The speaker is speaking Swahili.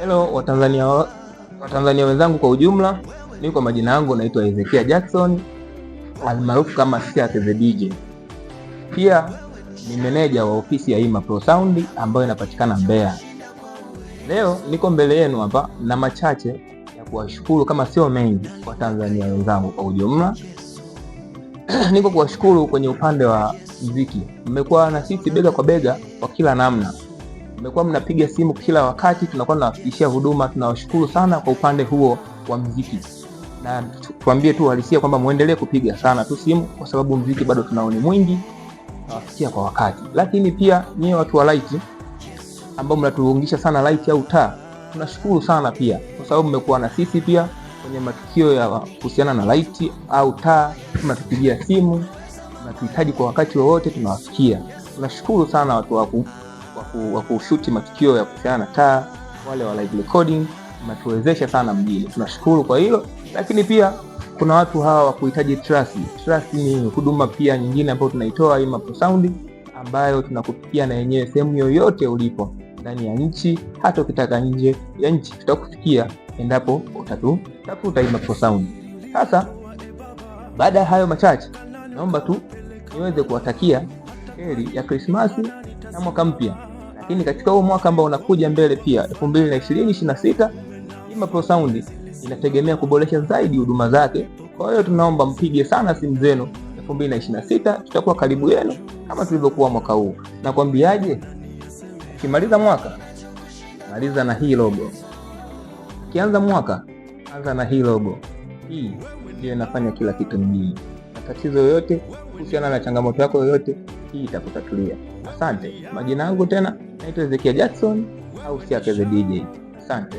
Hello Watanzania wenzangu kwa ujumla, mimi kwa majina yangu naitwa Ezekia Jackson almaarufu kama Siake the DJ. Pia ni meneja wa ofisi ya Ima Pro Sound ambayo inapatikana Mbeya. Leo niko mbele yenu hapa na machache ya kuwashukuru kama sio mengi Watanzania wenzangu kwa ujumla. Niko kuwashukuru kwenye upande wa muziki. Mmekuwa na sisi bega kwa bega kwa kila namna. Mmekuwa mnapiga simu kila wakati, tunakuwa tunawafikishia huduma. Tunawashukuru sana kwa upande huo wa muziki. Na tuambie tu halisia kwamba muendelee kupiga sana tu simu kwa sababu muziki bado tunaoni mwingi na wafikia kwa wakati. Lakini pia nyie watu wa light ambao mnatuungisha sana light au taa, tunashukuru sana pia kwa sababu mmekuwa na sisi pia kwenye matukio ya kuhusiana na light au taa. Mnatupigia simu, mnatuhitaji kwa wakati wowote, tunawafikia. Tunashukuru sana watu wa kushuti matukio ya kuhusiana na taa, wale wa live recording, mnatuwezesha sana mjini. Tunashukuru kwa hilo. Lakini pia kuna watu hawa wa kuhitaji trust. Trust ni huduma pia nyingine ambayo tunaitoa Ima Pro Sound, ambayo tunakufikia na yenyewe sehemu yoyote ulipo ndani ya nchi, hata ukitaka nje ya nchi tutakufikia endapo utatafuta Ima Pro Sound. Sasa baada ya hayo machache, naomba tu niweze kuwatakia heri ya Krismasi na mwaka mpya. Lakini katika huo mwaka ambao unakuja mbele pia 2026, Ima Pro Sound inategemea kuboresha zaidi huduma zake. Kwa hiyo tunaomba mpige sana simu zenu. 2026 tutakuwa karibu yenu kama tulivyokuwa mwaka huu. Nakwambiaje? Ukimaliza mwaka, maliza na hii logo. Ukianza mwaka, anza na hii logo. Hii ndio inafanya kila kitu mjini. Tatizo yoyote kuhusiana na changamoto yako yoyote, hii itakutatulia. Asante. Majina yangu tena naitwa Ezekia Jackson au Siake the DJ. Asante.